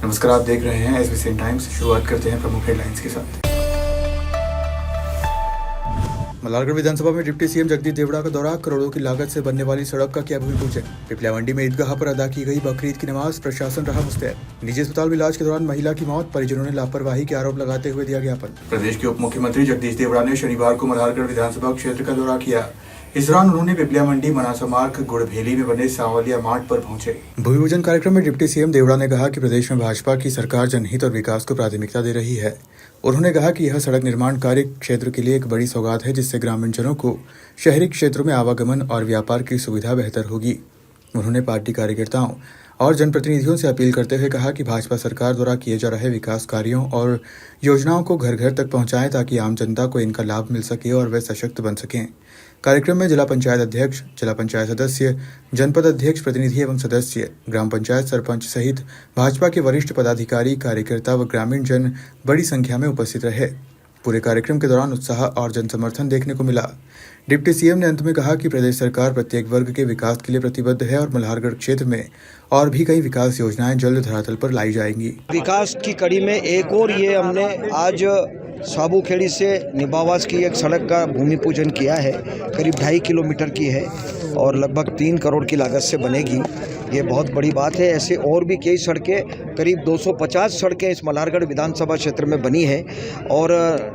नमस्कार, आप देख रहे हैं एसबीसी टाइम्स। शुरुआत करते हैं प्रमुख हेडलाइंस के साथ। मल्हारगढ़ विधानसभा में डिप्टी सीएम जगदीश देवड़ा का दौरा, करोड़ों की लागत से बनने वाली सड़क का किया भूमि पूजन। पिपलिया मंडी में ईदगाह पर अदा की गई बकरीद की नमाज, प्रशासन रहा मुस्तैद। निजी अस्पताल में इलाज के दौरान महिला की मौत, परिजनों ने लापरवाही के आरोप लगाते हुए दिया ज्ञापन। प्रदेश के उप मुख्यमंत्री जगदीश देवड़ा ने शनिवार को मल्हारगढ़ विधानसभा क्षेत्र का दौरा किया। इस दौरान उन्होंने पिपलिया मंडी मनासा मार्ग गुड़भेली में बने सांवलिया मार्ट पर पहुंचे। भूमि पूजन कार्यक्रम में डिप्टी सीएम देवड़ा ने कहा कि प्रदेश में भाजपा की सरकार जनहित और विकास को प्राथमिकता दे रही है। उन्होंने कहा कि यह सड़क निर्माण कार्य क्षेत्र के लिए एक बड़ी सौगात है, जिससे ग्रामीण जनों को शहरी क्षेत्रों में आवागमन और व्यापार की सुविधा बेहतर होगी। उन्होंने पार्टी कार्यकर्ताओं और जनप्रतिनिधियों से अपील करते हुए कहा कि भाजपा सरकार द्वारा किए जा रहे विकास कार्यों और योजनाओं को घर घर तक पहुंचाएं, ताकि आम जनता को इनका लाभ मिल सके और वे सशक्त बन सकें। कार्यक्रम में जिला पंचायत अध्यक्ष, जिला पंचायत सदस्य, जनपद अध्यक्ष, प्रतिनिधि एवं सदस्य, ग्राम पंचायत सरपंच सहित भाजपा के वरिष्ठ पदाधिकारी, कार्यकर्ता व ग्रामीण जन बड़ी संख्या में उपस्थित रहे। पूरे कार्यक्रम के दौरान उत्साह और जनसमर्थन देखने को मिला। डिप्टी सीएम ने अंत में कहा कि प्रदेश सरकार प्रत्येक वर्ग के विकास के लिए प्रतिबद्ध है और मल्हारगढ़ क्षेत्र में और भी कई विकास योजनाएं जल्द धरातल पर लाई जाएंगी। विकास की कड़ी में एक और ये हमने आज साबूखेड़ी से निबावास की एक सड़क का भूमि पूजन किया है। करीब 2.5 किलोमीटर की है और लगभग 3 करोड़ की लागत से बनेगी। ये बहुत बड़ी बात है। ऐसे और भी कई सड़कें, करीब 250 सड़कें इस मल्हारगढ़ विधानसभा क्षेत्र में बनी है और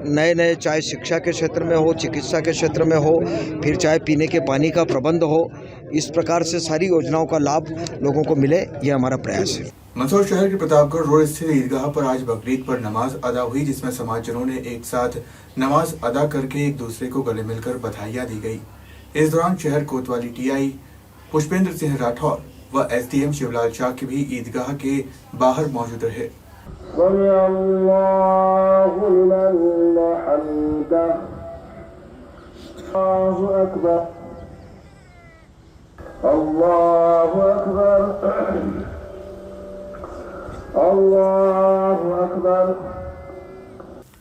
नए चाहे शिक्षा के क्षेत्र में हो, चिकित्सा के क्षेत्र में हो, फिर चाहे पीने के पानी का प्रबंध हो, इस प्रकार से सारी योजनाओं का लाभ लोगों को मिले, ये हमारा प्रयास है। मंदसौर शहर के प्रतापगढ़ रोड स्थित ईदगाह पर आज बकरीद पर नमाज अदा हुई, जिसमें समाजजनों ने एक साथ नमाज अदा करके एक दूसरे को गले मिलकर बधाइयां दी गई। इस दौरान शहर कोतवाली टीआई पुष्पेंद्र सिंह राठौर व एसडीएम शिवलाल चाक भी ईदगाह के बाहर मौजूद रहे। अल्लाहु अकबर।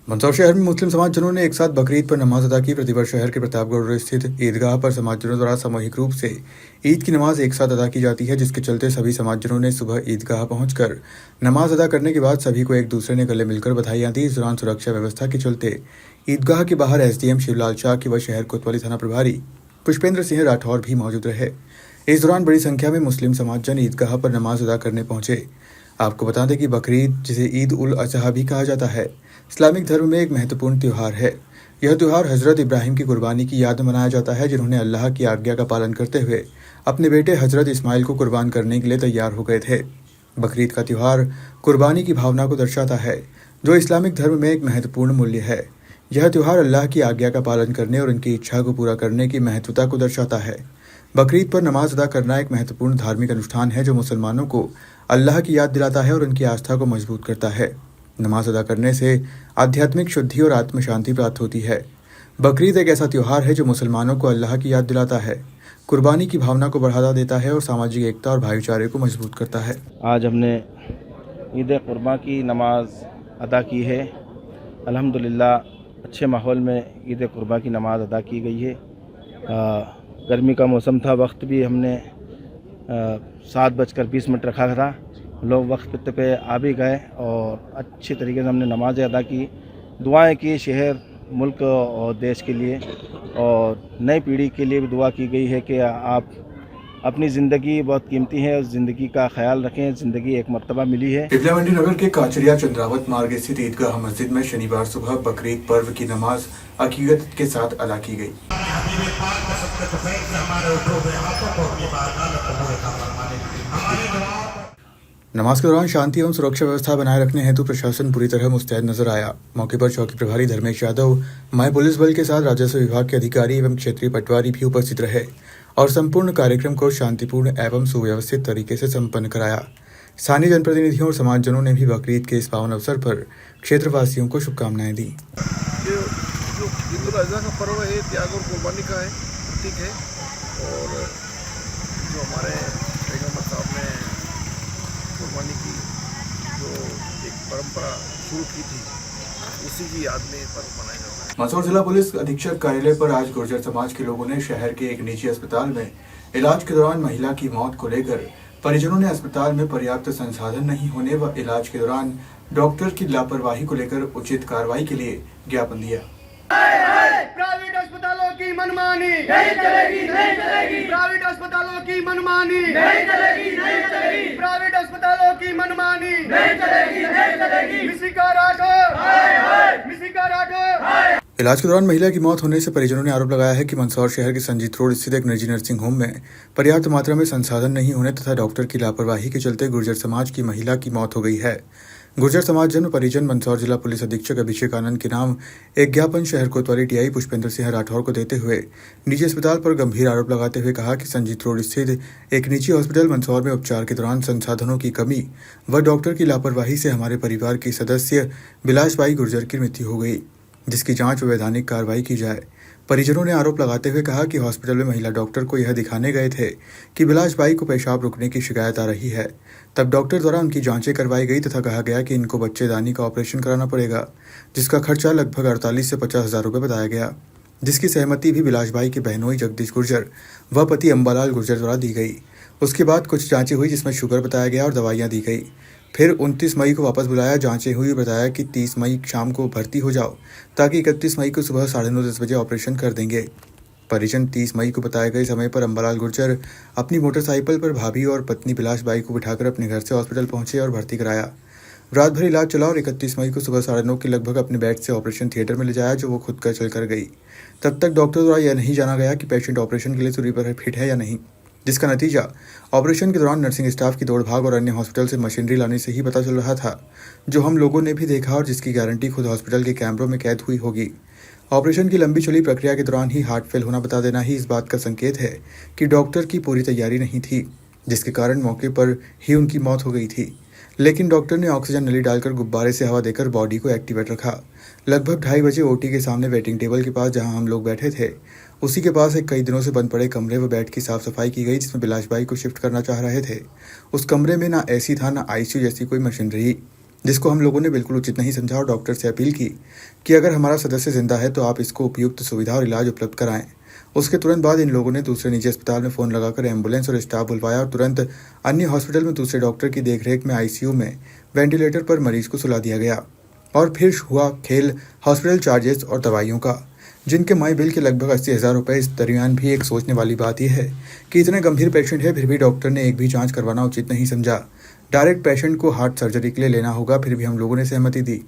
मंदसौर शहर में मुस्लिम समाजजनों ने एक साथ बकरीद पर नमाज अदा की। प्रतिवर्ष शहर के प्रतापगढ़ रोड स्थित ईदगाह पर समाजजनों द्वारा सामूहिक रूप से ईद की नमाज एक साथ अदा की जाती है, जिसके चलते सभी समाजजनों ने सुबह ईदगाह पहुंचकर नमाज अदा करने के बाद सभी को एक दूसरे ने गले मिलकर बधाइयां दी। इस दौरान सुरक्षा व्यवस्था के चलते ईदगाह के बाहर एसडीएम शिवलाल चाक व शहर कोतवाली थाना प्रभारी पुष्पेंद्र सिंह राठौर भी मौजूद रहे। इस दौरान बड़ी संख्या में मुस्लिम समाजजन ईदगाह पर नमाज अदा करने पहुंचे। आपको बता दें कि बकरीद, जिसे ईद उल अजहा भी कहा जाता है, इस्लामिक धर्म में एक महत्वपूर्ण त्यौहार है। यह त्यौहार हजरत इब्राहिम की कुर्बानी की याद में मनाया जाता है, जिन्होंने अल्लाह की आज्ञा का पालन करते हुए अपने बेटे हजरत इस्माइल को कुर्बान करने के लिए तैयार हो गए थे। बकरीद का त्यौहार कुर्बानी की भावना को दर्शाता है, जो इस्लामिक धर्म में एक महत्वपूर्ण मूल्य है। यह त्यौहार अल्लाह की आज्ञा का पालन करने और उनकी इच्छा को पूरा करने की महत्वता को दर्शाता है। बकरीद पर नमाज अदा करना एक महत्वपूर्ण धार्मिक अनुष्ठान है, जो मुसलमानों को अल्लाह की याद दिलाता है और उनकी आस्था को मजबूत करता है। नमाज अदा करने से आध्यात्मिक शुद्धि और आत्म शांति प्राप्त होती है। बकरीद एक ऐसा त्यौहार है जो मुसलमानों को अल्लाह की याद दिलाता है, कुर्बानी की भावना को बढ़ावा देता है और सामाजिक एकता और भाईचारे को मजबूत करता है। आज हमने ईद कुर्बा की नमाज अदा की है। अल्हम्दुलिल्लाह अच्छे माहौल में ईद कुर्बा की नमाज अदा की गई है। गर्मी का मौसम था, वक्त भी हमने 7:20 रखा था। लोग वक्त पे आ भी गए और अच्छी तरीके से हमने नमाज़ें अदा की, दुआएं की शहर, मुल्क और देश के लिए, और नई पीढ़ी के लिए भी दुआ की गई है कि आप अपनी ज़िंदगी बहुत कीमती है, उस ज़िंदगी का ख्याल रखें। ज़िंदगी एक मर्तबा मिली है। पिपलिया मंडी नगर के काचरिया चंद्रावत मार्ग स्थित ईदगाह मस्जिद में शनिवार सुबह बकरीद पर्व की नमाज अकीदत के साथ अदा की गई। नमाज के दौरान शांति एवं सुरक्षा व्यवस्था बनाए रखने हेतु प्रशासन पूरी तरह मुस्तैद नजर आया। मौके पर चौकी प्रभारी धर्मेश यादव, माय पुलिस बल के साथ राजस्व विभाग के अधिकारी एवं क्षेत्रीय पटवारी भी उपस्थित रहे और संपूर्ण कार्यक्रम को शांतिपूर्ण एवं सुव्यवस्थित तरीके से संपन्न कराया। स्थानीय जनप्रतिनिधियों और समाजजनों ने भी बकरीद के इस पावन अवसर पर क्षेत्रवासियों को शुभकामनाएं दी। जो ईद उल अज़हा का पर्व है, त्याग और कुर्बानी का है, प्रतीक है, और जो हमारे पैगंबर साहब ने कुर्बानी की जो एक परंपरा शुरू की थी, उसी की याद में पर्व मनाया जाता है। मंदसौर जिला पुलिस अधीक्षक कार्यालय पर आज गुर्जर समाज के लोगों ने शहर के एक निजी अस्पताल में इलाज के दौरान महिला की मौत को लेकर परिजनों ने अस्पताल में पर्याप्त संसाधन नहीं होने व इलाज के दौरान डॉक्टर की लापरवाही को लेकर उचित कार्रवाई के लिए ज्ञापन दिया। प्राइवेट अस्पतालों की मनमानी नहीं चलेगी, नहीं चलेगी। प्राइवेट अस्पतालों की मनमानी नहीं चलेगी, नहीं चलेगी। प्राइवेट अस्पतालों की मनमानी नहीं चलेगी, नहीं चलेगी। मिसिका राठौर, मिसिका राठौर। इलाज के दौरान महिला की मौत होने से परिजनों ने आरोप लगाया है कि मंदसौर शहर के संजीत रोड स्थित एक निजी नर्सिंग होम में पर्याप्त मात्रा में संसाधन नहीं होने तथा डॉक्टर की लापरवाही के चलते गुर्जर समाज की महिला की मौत हो गई है। गुर्जर समाज जन्म परिजन मंदसौर जिला पुलिस अधीक्षक अभिषेक आनंद के नाम एक ज्ञापन शहर कोतवाली टीआई पुष्पेंद्र सिंह राठौर को देते हुए निजी अस्पताल पर गंभीर आरोप लगाते हुए कहा कि संजीत रोड स्थित एक निजी हॉस्पिटल मंदसौर में उपचार के दौरान संसाधनों की कमी व डॉक्टर की लापरवाही से हमारे परिवार की सदस्य बिलासबाई गुर्जर की मृत्यु हो गई, जिसकी जांच व वैधानिक कार्रवाई की जाए। परिजनों ने आरोप लगाते हुए कहा कि हॉस्पिटल में महिला डॉक्टर को यह दिखाने गए थे कि बिलासबाई को पेशाब रुकने की शिकायत आ रही है। तब डॉक्टर द्वारा उनकी जांचें करवाई गई तथा कहा गया कि इनको बच्चेदानी का ऑपरेशन कराना पड़ेगा, जिसका खर्चा लगभग 48 से 50 हज़ार रुपये बताया गया, जिसकी सहमति भी बिलासबाई के बहनोई जगदीश गुर्जर व पति अंबालाल गुर्जर द्वारा दी गई। उसके बाद कुछ जांचें हुई जिसमें शुगर बताया गया और दवाइयाँ दी गई। फिर 29 मई को वापस बुलाया, जांचें हुई, बताया कि 30 मई शाम को भर्ती हो जाओ ताकि 31 मई को सुबह 9:30 बजे ऑपरेशन कर देंगे। परिजन 30 मई को बताए गए समय पर अंबालाल गुर्जर अपनी मोटरसाइकिल पर भाभी और पत्नी बिलासबाई को बिठाकर अपने घर से हॉस्पिटल पहुंचे और भर्ती कराया। रात भर इलाज चला और 31 मई को सुबह 9:30 के लगभग अपने बेड से ऑपरेशन थिएटर में ले जाया, जो वो खुद का चल कर गई। तब तक डॉक्टर द्वारा यह नहीं जाना गया कि पेशेंट ऑपरेशन के लिए सूरी पर फिट है या नहीं, जिसका नतीजा ऑपरेशन के दौरान नर्सिंग स्टाफ की दौड़भाग और अन्य हॉस्पिटल से मशीनरी लाने से ही पता चल रहा था, जो हम लोगों ने भी देखा और जिसकी गारंटी खुद हॉस्पिटल के कैमरों में कैद हुई होगी। ऑपरेशन की लंबी चली प्रक्रिया के दौरान ही हार्ट फेल होना बता देना ही इस बात का संकेत है कि डॉक्टर की पूरी तैयारी नहीं थी, जिसके कारण मौके पर ही उनकी मौत हो गई थी। लेकिन डॉक्टर ने ऑक्सीजन नली डालकर गुब्बारे से हवा देकर बॉडी को एक्टिवेट रखा। लगभग 2:30 बजे ओटी के सामने वेटिंग टेबल के पास जहां हम लोग बैठे थे, उसी के पास एक कई दिनों से बंद पड़े कमरे व बेड की साफ सफाई की गई, जिसमें बिलासबाई को शिफ्ट करना चाह रहे थे। उस कमरे में ना एसी था, ना आईसीयू जैसी कोई मशीनरी, जिसको हम लोगों ने बिल्कुल उचित नहीं समझा और डॉक्टर से अपील की कि अगर हमारा सदस्य जिंदा है तो आप इसको उपयुक्त सुविधा और इलाज उपलब्ध कराएं। उसके तुरंत बाद इन लोगों ने दूसरे निजी अस्पताल में फ़ोन लगाकर एम्बुलेंस और स्टाफ बुलवाया और तुरंत अन्य हॉस्पिटल में दूसरे डॉक्टर की देखरेख में आईसीयू में वेंटिलेटर पर मरीज को सुला दिया गया। और फिर हुआ खेल हॉस्पिटल चार्जेस और दवाइयों का, जिनके माई बिल के लगभग 80 हज़ार रुपये। इस दरमियान भी एक सोचने वाली बात यह है कि इतने गंभीर पेशेंट है, फिर भी डॉक्टर ने एक भी जांच करवाना उचित नहीं समझा। डायरेक्ट पेशेंट को हार्ट सर्जरी के लिए लेना होगा, फिर भी हम लोगों ने सहमति दी।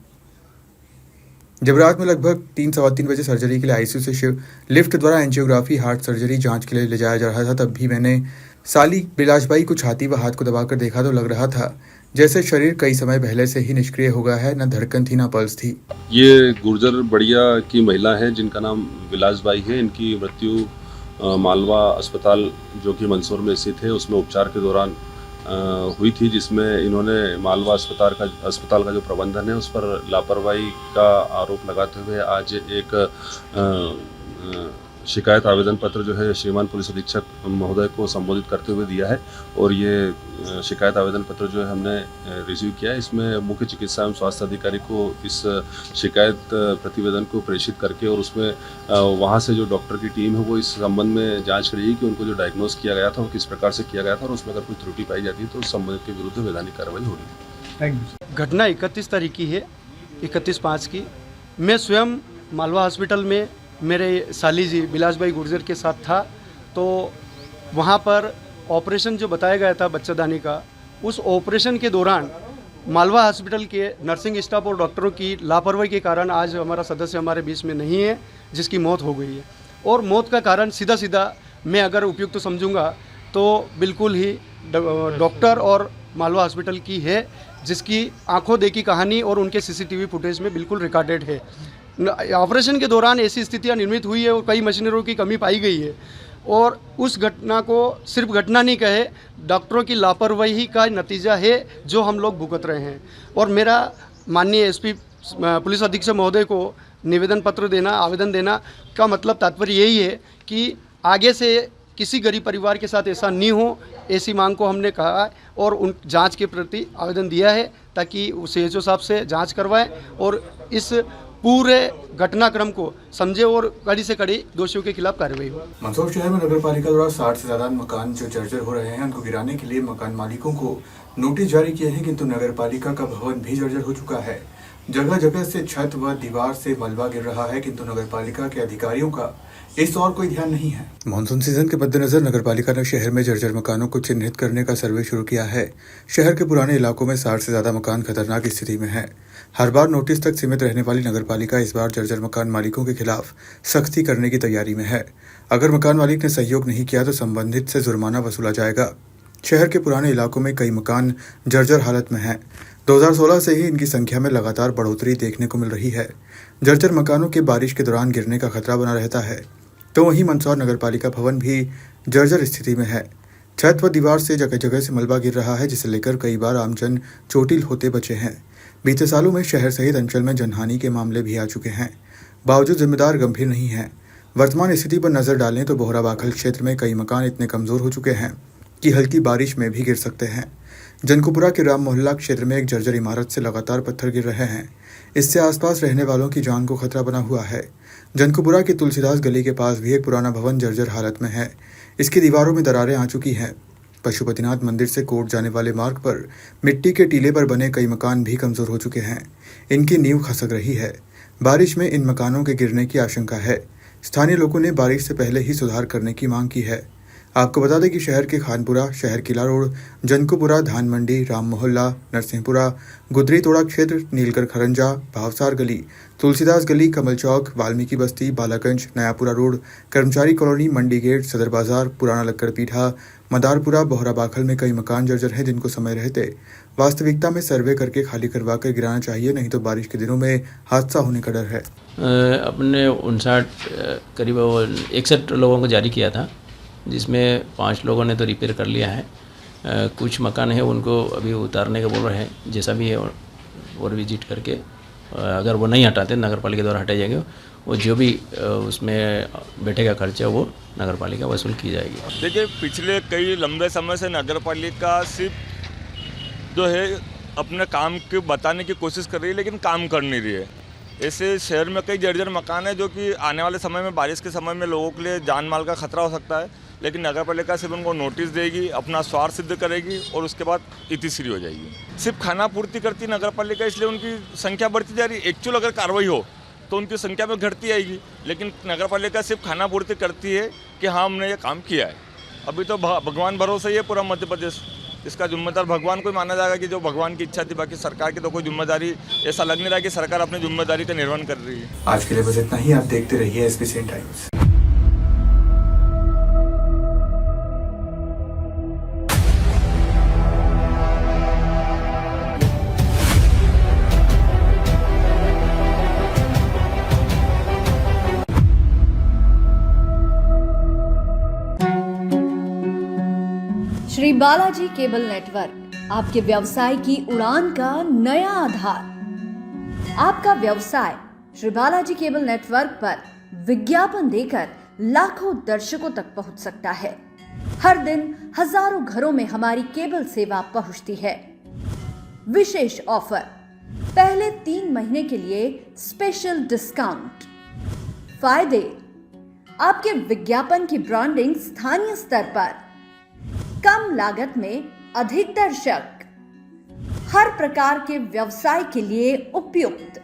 जब रात में लगभग 3-3:15 बजे सर्जरी के लिए आईसीयू से लिफ्ट द्वारा एंजियोग्राफी हार्ट सर्जरी जांच के लिए ले जाया जा रहा था, तब भी मैंने साली बिलासबाई को छाती व हाथ को दबाकर देखा तो लग रहा था जैसे शरीर कई समय पहले से ही निष्क्रिय हो गया है, न धड़कन थी न पल्स थी। ये गुर्जर बढ़िया की महिला है जिनका नाम बिलासबाई है। इनकी मृत्यु मालवा अस्पताल जो कि मंदसौर में स्थित है उसमें उपचार के दौरान हुई थी, जिसमें इन्होंने मालवा अस्पताल का जो प्रबंधन है उस पर लापरवाही का आरोप लगाते हुए आज एक शिकायत आवेदन पत्र जो है श्रीमान पुलिस अधीक्षक महोदय को संबोधित करते हुए दिया है। और ये शिकायत आवेदन पत्र जो है हमने रिसीव किया है। इसमें मुख्य चिकित्सा एवं स्वास्थ्य अधिकारी को इस शिकायत प्रतिवेदन को प्रेषित करके और उसमें वहाँ से जो डॉक्टर की टीम है वो इस संबंध में जांच करेगी कि उनको जो डायग्नोस किया गया था वो किस प्रकार से किया गया था और उसमें अगर कोई त्रुटि पाई जाती है तो उस संबंधित के विरुद्ध वैधानिक कार्रवाई होगी। घटना 31 तारीख की है, 31/5 की। मैं स्वयं मालवा हॉस्पिटल में मेरे साली जी बिलासबाई गुर्जर के साथ था, तो वहाँ पर ऑपरेशन जो बताया गया था बच्चेदानी का, उस ऑपरेशन के दौरान मालवा हॉस्पिटल के नर्सिंग स्टाफ और डॉक्टरों की लापरवाही के कारण आज हमारा सदस्य हमारे बीच में नहीं है, जिसकी मौत हो गई है। और मौत का कारण सीधा मैं अगर उपयुक्त तो समझूंगा तो बिल्कुल ही डॉक्टर और मालवा हॉस्पिटल की है, जिसकी आंखों देखी कहानी और उनके सीसीटीवी फुटेज में बिल्कुल रिकॉर्डेड है। ऑपरेशन के दौरान ऐसी स्थितियां निर्मित हुई है और कई मशीनरियों की कमी पाई गई है और उस घटना को सिर्फ घटना नहीं कहे, डॉक्टरों की लापरवाही का नतीजा है जो हम लोग भुगत रहे हैं। और मेरा माननीय एसपी पुलिस अधीक्षक महोदय को निवेदन पत्र देना, आवेदन देना का मतलब तात्पर्य यही है कि आगे से किसी गरीब परिवार के साथ ऐसा नहीं हो, ऐसी मांग को हमने कहा है और उन जांच के प्रति आवेदन दिया है ताकि CHO साहब से जांच करवाएं और इस पूरे घटनाक्रम को समझे और कड़ी से कड़ी दोषियों के खिलाफ कार्रवाई हो। मंदसौर शहर में नगर पालिका द्वारा 60 से ज्यादा मकान जो जर्जर हो रहे हैं उनको गिराने के लिए मकान मालिकों को नोटिस जारी किए हैं, किंतु नगर पालिका का भवन भी जर्जर हो चुका है। जगह जगह से छत व दीवार से मलबा गिर रहा है, किंतु नगर पालिका के अधिकारियों का इस और कोई ध्यान नहीं है। मानसून सीजन के मद्देनजर नगर पालिका ने शहर में जर्जर मकानों को चिन्हित करने का सर्वे शुरू किया है। शहर के पुराने इलाकों में 60 से ज्यादा मकान खतरनाक स्थिति में है। हर बार नोटिस तक सीमित रहने वाली नगर पालिका इस बार जर्जर मकान मालिकों के खिलाफ सख्ती करने की तैयारी में है। अगर मकान मालिक ने सहयोग नहीं किया तो संबंधित से जुर्माना वसूला जाएगा। शहर के पुराने इलाकों में कई मकान जर्जर हालत में हैं। 2016 से ही इनकी संख्या में लगातार बढ़ोतरी देखने को मिल रही है। जर्जर मकानों के बारिश के दौरान गिरने का खतरा बना रहता है। तो वहीं मंदसौर नगर पालिका भवन भी जर्जर स्थिति में है। छत व दीवार से जगह जगह से मलबा गिर रहा है, जिसे लेकर कई बार आमजन चोटिल होते बचे हैं। बीते सालों में शहर सहित अंचल में जनहानि के मामले भी आ चुके हैं, बावजूद जिम्मेदार गंभीर नहीं है। वर्तमान स्थिति पर नजर डालें तो बोहरा बाखल क्षेत्र में कई मकान इतने कमजोर हो चुके हैं कि हल्की बारिश में भी गिर सकते हैं। जनकुपुरा के राम मोहल्ला क्षेत्र में एक जर्जर इमारत से लगातार पत्थर गिर रहे हैं। इससे आसपास रहने वालों की जान को खतरा बना हुआ है। जनकुपुरा की तुलसीदास गली के पास भी एक पुराना भवन जर्जर हालत में है। इसकी दीवारों में दरारें आ चुकी हैं। पशुपतिनाथ मंदिर से कोट जाने वाले मार्ग पर मिट्टी के टीले पर बने कई मकान भी कमजोर हो चुके हैं। इनकी नींव खसक रही है। बारिश में इन मकानों के गिरने की आशंका है। स्थानीय लोगों ने बारिश से पहले ही सुधार करने की मांग की है। आपको बता दें कि शहर के खानपुरा, शहर किला रोड, जनकुपुरा, धान मंडी, राम मोहल्ला, नरसिंहपुरा, गुदरी तोड़ा क्षेत्र, नीलकर खरंजा, भावसार गली, तुलसीदास गली, कमल चौक, वाल्मीकि बस्ती, बालागंज, नयापुरा रोड, कर्मचारी कॉलोनी, मंडी गेट, सदर बाजार, पुराना लक्कड़ पीठा, मदारपुरा, बोहरा बाखल में कई मकान जर्जर हैं, जिनको समय रहते वास्तविकता में सर्वे करके खाली करवा कर गिराना चाहिए, नहीं तो बारिश के दिनों में हादसा होने का डर है। अपने करीब 61 लोगों को जारी किया था, जिसमें 5 लोगों ने तो रिपेयर कर लिया है। कुछ मकान है उनको अभी उतारने का बोल रहे हैं, जैसा भी है और विजिट करके अगर वो नहीं हटाते नगर पालिका द्वारा हटाए जाएंगे। वो जो भी उसमें बैठेगा खर्चा वो नगर पालिका वसूल की जाएगी। देखिए, पिछले कई लंबे समय से नगर पालिका सिर्फ जो है अपने काम के बताने की कोशिश कर रही है, लेकिन काम कर नहीं रही है। ऐसे शहर में कई जर्जर मकान है जो कि आने वाले समय में, बारिश के समय में लोगों के लिए जान माल का खतरा हो सकता है, लेकिन नगर पालिका सिर्फ उनको नोटिस देगी, अपना स्वार्थ सिद्ध करेगी और उसके बाद इतिश्री हो जाएगी। सिर्फ खाना पूर्ति करती नगर पालिका, इसलिए उनकी संख्या बढ़ती जा रही है। एक्चुअल अगर कार्रवाई हो तो उनकी संख्या में घटती आएगी, लेकिन नगर पालिका सिर्फ खाना पूर्ति करती है कि हाँ हमने ये काम किया है। अभी तो भगवान भरोसे ही है पूरा मध्य प्रदेश। इसका जिम्मेदार भगवान को ही माना जाएगा कि जो भगवान की इच्छा थी। बाकी सरकार की तो कोई जिम्मेदारी ऐसा लग नहीं रहा कि सरकार अपनी जिम्मेदारी का निर्वहन कर रही है। आज के लिए बस इतना ही। आप देखते रहिए SBCN times. Shri Balaji cable network आपके व्यवसाय की उड़ान का नया आधार। आपका व्यवसाय श्री बालाजी केबल नेटवर्क पर विज्ञापन देकर लाखों दर्शकों तक पहुंच सकता है। हर दिन हजारों घरों में हमारी केबल सेवा पहुंचती है। विशेष ऑफर, पहले 3 महीने के लिए स्पेशल डिस्काउंट। फायदे, आपके विज्ञापन की ब्रांडिंग स्थानीय स्तर पर, कम लागत में अधिक दर्शक, हर प्रकार के व्यवसाय के लिए उपयुक्त।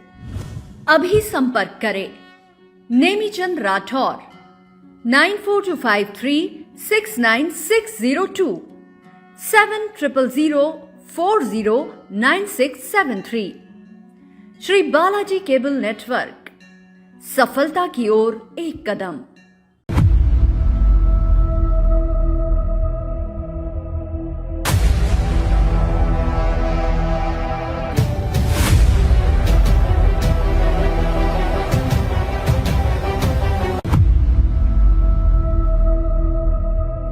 अभी संपर्क करें नेमीचंद राठौर 9425369602 7000409673। श्री बालाजी केबल नेटवर्क, सफलता की ओर एक कदम।